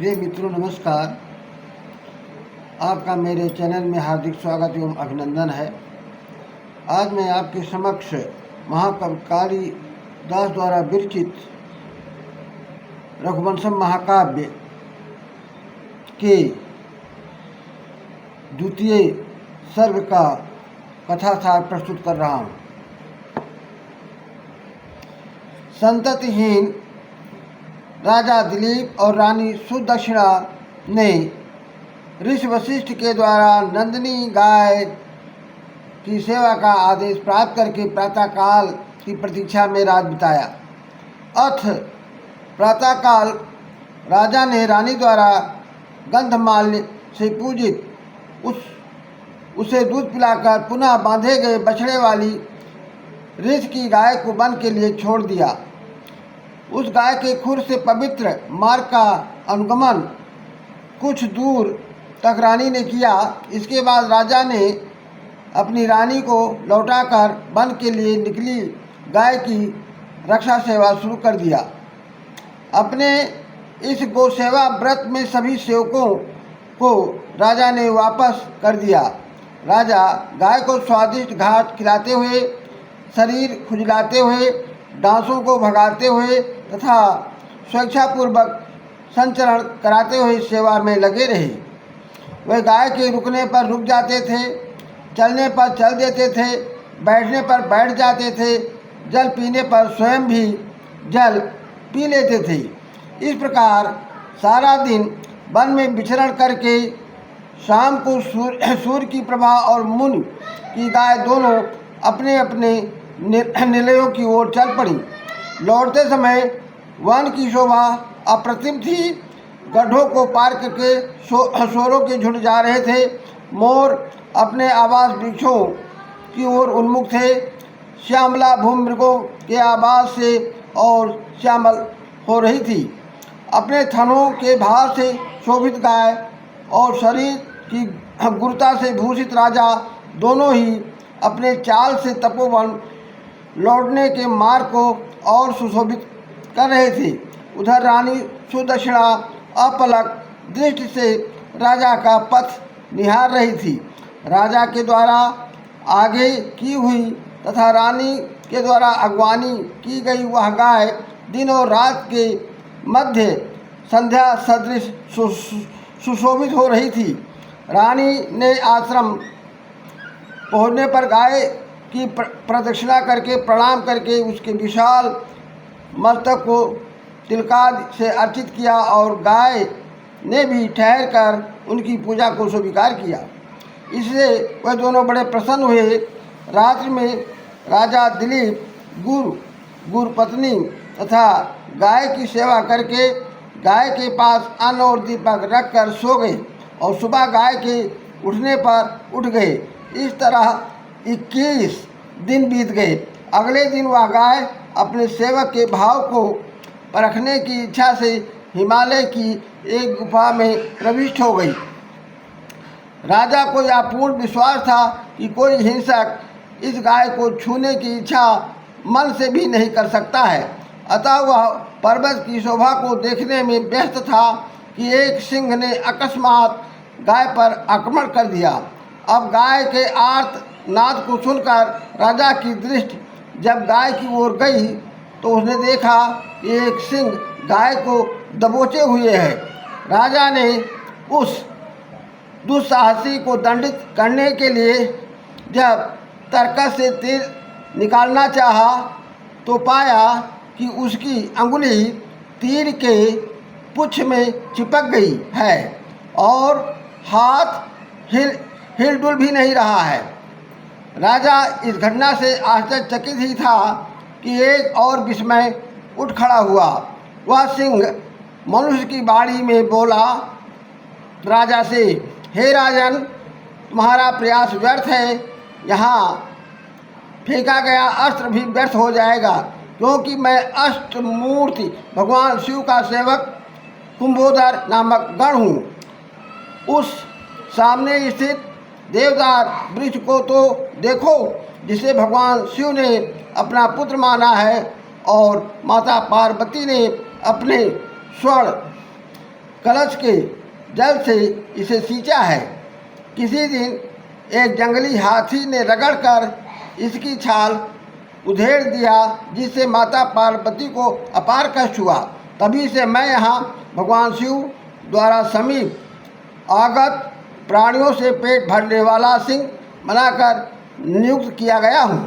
प्रिय मित्रों, नमस्कार। आपका मेरे चैनल में हार्दिक स्वागत एवं अभिनंदन है। आज मैं आपके समक्ष महाकवि कालिदास द्वारा विरचित रघुवंशम महाकाव्य के द्वितीय सर्ग का कथासार प्रस्तुत कर रहा हूँ। संततिहीन राजा दिलीप और रानी सुदक्षिणा ने ऋषि वशिष्ठ के द्वारा नंदिनी गाय की सेवा का आदेश प्राप्त करके प्रातःकाल की प्रतीक्षा में रात बिताया। अथ प्रातःकाल राजा ने रानी द्वारा गंधमाल्य से पूजित उसे दूध पिलाकर पुनः बांधे गए बछड़े वाली ऋषि की गाय को वन के लिए छोड़ दिया। उस गाय के खुर से पवित्र मार्ग का अनुगमन कुछ दूर तक रानी ने किया। इसके बाद राजा ने अपनी रानी को लौटाकर वन के लिए निकली गाय की रक्षा सेवा शुरू कर दिया। अपने इस गौ सेवा व्रत में सभी सेवकों को राजा ने वापस कर दिया। राजा गाय को स्वादिष्ट घास खिलाते हुए, शरीर खुजलाते हुए, डांसों को भगाते हुए तथा स्वेच्छापूर्वक संचरण कराते हुए सेवा में लगे रहे। वे गाय के रुकने पर रुक जाते थे, चलने पर चल देते थे, बैठने पर बैठ जाते थे, जल पीने पर स्वयं भी जल पी लेते थे। इस प्रकार सारा दिन वन में विचरण करके शाम को सूर्य की प्रभा और मुनि की गाय दोनों अपने अपने निलयों की ओर चल पड़ी। लौटते समय वन की शोभा अप्रतिम थी। गड्ढों को पार करके शोरों के झुंड जा रहे थे। मोर अपने आवास वृक्षों की ओर उन्मुख थे। श्यामला भूमि मृगों के आवाज से और श्यामल हो रही थी। अपने थनों के भार से शोभित गाय और शरीर की गुरुता से भूषित राजा दोनों ही अपने चाल से तपोवन लौटने के मार्ग को और सुशोभित कर रहे थे। उधर रानी सुदक्षिणा अपलक दृष्टि से राजा का पथ निहार रही थी। राजा के द्वारा आगे की हुई तथा रानी के द्वारा अगवानी की गई वह गाय दिन और रात के मध्य संध्या सदृश सुशोभित हो रही थी। रानी ने आश्रम पहुँचने पर गाय की प्रदक्षिणा करके प्रणाम करके उसके विशाल मस्तक को तिलकादि से अर्चित किया और गाय ने भी ठहर कर उनकी पूजा को स्वीकार किया। इससे वह दोनों बड़े प्रसन्न हुए। रात्रि में राजा दिलीप गुरुपत्नी तथा गाय की सेवा करके गाय के पास अन्न और दीपक रख कर सो गए और सुबह गाय के उठने पर उठ गए। इस तरह 21 दिन बीत गए। अगले दिन वह गाय अपने सेवक के भाव को परखने की इच्छा से हिमालय की एक गुफा में प्रविष्ट हो गई। राजा को यह पूर्ण विश्वास था कि कोई हिंसक इस गाय को छूने की इच्छा मन से भी नहीं कर सकता है। अतः वह पर्वत की शोभा को देखने में व्यस्त था कि एक सिंह ने अकस्मात गाय पर आक्रमण कर दिया। अब गाय के आर्त नाद को सुनकर राजा की दृष्टि जब गाय की ओर गई तो उसने देखा कि एक सिंह गाय को दबोचे हुए है। राजा ने उस दुस्साहसी को दंडित करने के लिए जब तरकस से तीर निकालना चाहा तो पाया कि उसकी अंगुली तीर के पुच्छ में चिपक गई है और हाथ हिलडुल भी नहीं रहा है। राजा इस घटना से आश्चर्यचकित ही था कि एक और विस्मय उठ खड़ा हुआ। वह सिंह मनुष्य की बाड़ी में बोला राजा से, हे राजन, तुम्हारा प्रयास व्यर्थ है। यहाँ फेंका गया अस्त्र भी व्यर्थ हो जाएगा, क्योंकि मैं अष्टमूर्ति भगवान शिव का सेवक कुंभोदर नामक गण हूँ। उस सामने स्थित देवदार वृक्ष को तो देखो, जिसे भगवान शिव ने अपना पुत्र माना है और माता पार्वती ने अपने स्वर्ण कलश के जल से इसे सींचा है। किसी दिन एक जंगली हाथी ने रगड़कर इसकी छाल उधेड़ दिया, जिससे माता पार्वती को अपार कष्ट हुआ। तभी से मैं यहाँ भगवान शिव द्वारा समीप आगत प्राणियों से पेट भरने वाला सिंह बनाकर नियुक्त किया गया हूँ।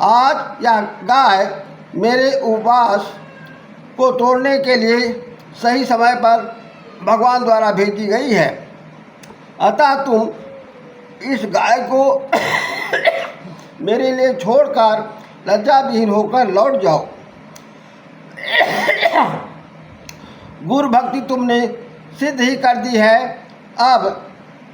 आज यह गाय मेरे उपवास को तोड़ने के लिए सही समय पर भगवान द्वारा भेजी गई है। अतः तुम इस गाय को मेरे लिए छोड़कर लज्जा विहीन होकर लौट जाओ। गुरु भक्ति तुमने सिद्ध ही कर दी है। अब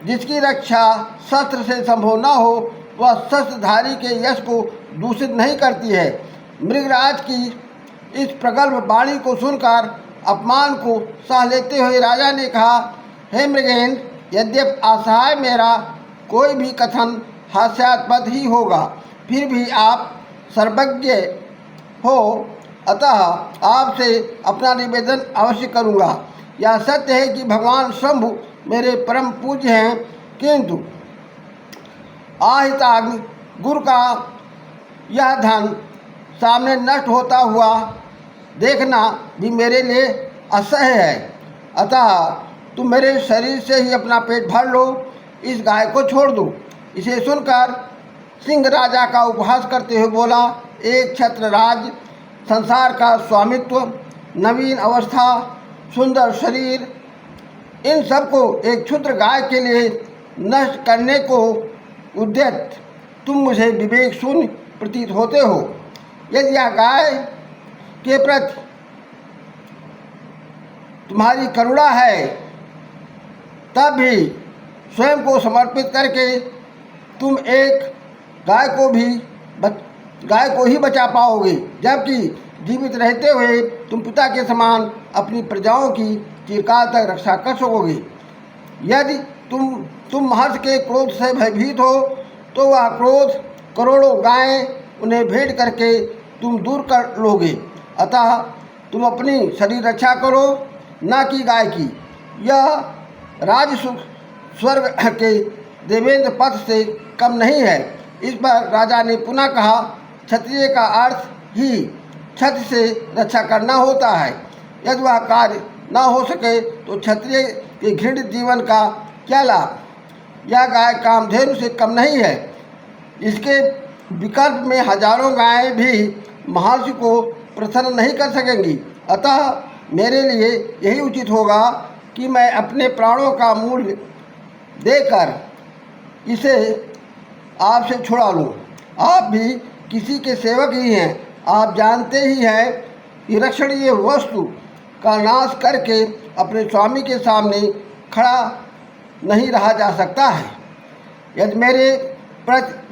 जिसकी रक्षा शस्त्र से संभव न हो, वह शस्त्रधारी के यश को दूषित नहीं करती है। मृगराज की इस प्रगल्भ वाणी को सुनकर अपमान को सह लेते हुए राजा ने कहा, हे मृगेंद्र, यद्यपि असहाय मेरा कोई भी कथन हास्यास्पद ही होगा, फिर भी आप सर्वज्ञ हो, अतः आपसे अपना निवेदन अवश्य करूँगा। यह सत्य है कि भगवान शंभु मेरे परम पूज्य हैं, किंतु आहिताग्नि गुरु का यह धन सामने नष्ट होता हुआ देखना भी मेरे लिए असह्य है। अतः तुम मेरे शरीर से ही अपना पेट भर लो, इस गाय को छोड़ दो। इसे सुनकर सिंह राजा का उपहास करते हुए बोला, एक छत्रराज, संसार का स्वामित्व, नवीन अवस्था, सुंदर शरीर, इन सबको एक क्षुद्र गाय के लिए नष्ट करने को उद्यत तुम मुझे विवेक शून्य प्रतीत होते हो। यदि यह गाय के प्रति तुम्हारी करुणा है, तब भी स्वयं को समर्पित करके तुम एक गाय को ही बचा पाओगे, जबकि जीवित रहते हुए तुम पिता के समान अपनी प्रजाओं की चिरकाल तक रक्षा कर सकोगे। यदि तुम महर्षि के क्रोध से भयभीत हो, तो वह क्रोध करोड़ों गायें उन्हें भेंट करके तुम दूर कर लोगे। अतः तुम अपनी शरीर रक्षा करो, न कि गाय की। यह राजसुख स्वर्ग के देवेंद्र पद से कम नहीं है। इस पर राजा ने पुनः कहा, क्षत्रिय का अर्थ ही क्षत्र से रक्षा करना होता है। यदि वह कार्य न हो सके तो क्षत्रिय के घृणित जीवन का क्या लाभ। यह गाय कामधेनु से कम नहीं है। इसके विकल्प में हजारों गायें भी महर्षि को प्रसन्न नहीं कर सकेंगी। अतः मेरे लिए यही उचित होगा कि मैं अपने प्राणों का मूल्य देकर इसे आपसे छुड़ा लूँ। आप भी किसी के सेवक ही हैं। आप जानते ही हैं कि रक्षणीय वस्तु का नाश करके अपने स्वामी के सामने खड़ा नहीं रहा जा सकता है। यदि मेरे प्रति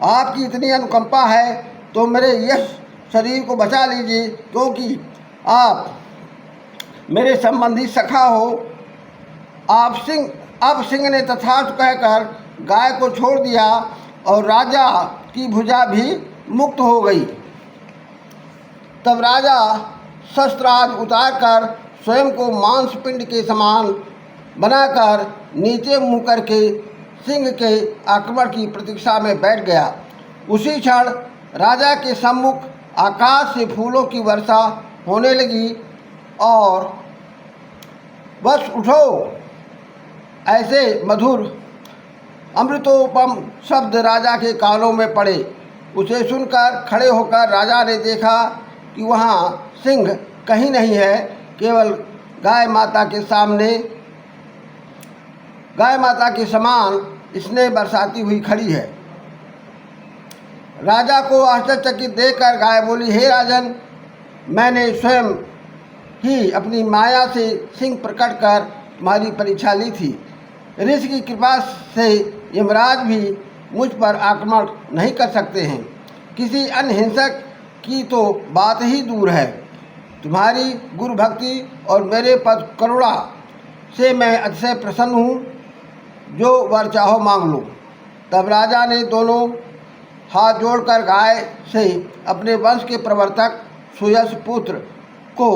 आपकी इतनी अनुकंपा है तो मेरे यश शरीर को बचा लीजिए, क्योंकि आप मेरे संबंधी सखा हो। अब सिंह ने तथास्तु कहकर गाय को छोड़ दिया और राजा की भुजा भी मुक्त हो गई। तब राजा शस्त्रास्त्र उतारकर स्वयं को मांसपिंड के समान बनाकर नीचे मुँह करके सिंह के आक्रमण की प्रतीक्षा में बैठ गया। उसी क्षण राजा के सम्मुख आकाश से फूलों की वर्षा होने लगी और बस उठो ऐसे मधुर अमृतोपम शब्द राजा के कानों में पड़े। उसे सुनकर खड़े होकर राजा ने देखा कि वहाँ सिंह कहीं नहीं है, केवल गाय माता के समान स्नेह बरसाती हुई खड़ी है। राजा को आश्चर्यचकित देखकर गाय बोली, हे राजन, मैंने स्वयं ही अपनी माया से सिंह प्रकट कर तुम्हारी परीक्षा ली थी। ऋषि की कृपा से यमराज भी मुझ पर आक्रमण नहीं कर सकते हैं। किसी अन्य हिंसक की तो बात ही दूर है। तुम्हारी गुरु भक्ति और मेरे पद करुणा से मैं अतिशय प्रसन्न हूँ। जो वर चाहो मांग लो। तब राजा ने दोनों हाथ जोड़कर गाय से अपने वंश के प्रवर्तक सुयश पुत्र को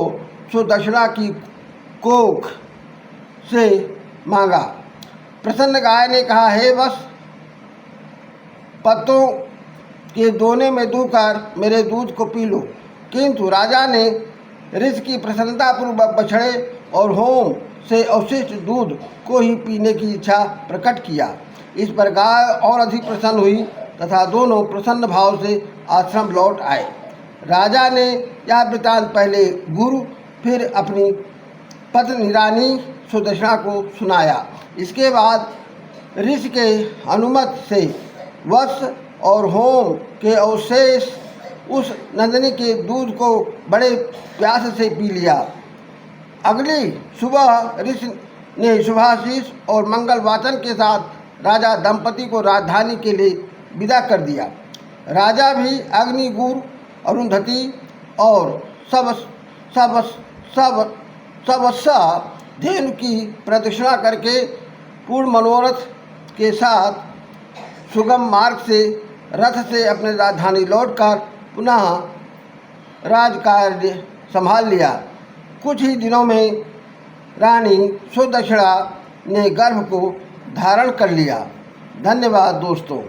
सुदक्षिणा की कोख से मांगा। प्रसन्न गाय ने कहा, हे वत्स, पत्तों के दोने में दूकर मेरे दूध को पी लो। किंतु राजा ने ऋषि की प्रसन्नतापूर्वक बछड़े और होम से अवशिष्ट दूध को ही पीने की इच्छा प्रकट किया। इस पर गाय और अधिक प्रसन्न हुई तथा दोनों प्रसन्न भाव से आश्रम लौट आए। राजा ने यह वृत्तांत पहले गुरु फिर अपनी पत्नी रानी सुदक्षिणा को सुनाया। इसके बाद ऋषि के अनुमति से वत्स और होम के अवशेष उस नंदिनी के दूध को बड़े प्यास से पी लिया। अगली सुबह ऋषि ने शुभाशीष और मंगल वाचन के साथ राजा दंपति को राजधानी के लिए विदा कर दिया। राजा भी अग्निगुर, अरुंधति और सबस्सा धेनु की प्रदक्षिणा करके पूर्ण मनोरथ के साथ सुगम मार्ग से रथ से अपने राजधानी लौटकर पुनः राजकार्य संभाल लिया। कुछ ही दिनों में रानी सुदक्षिणा ने गर्भ को धारण कर लिया। धन्यवाद दोस्तों।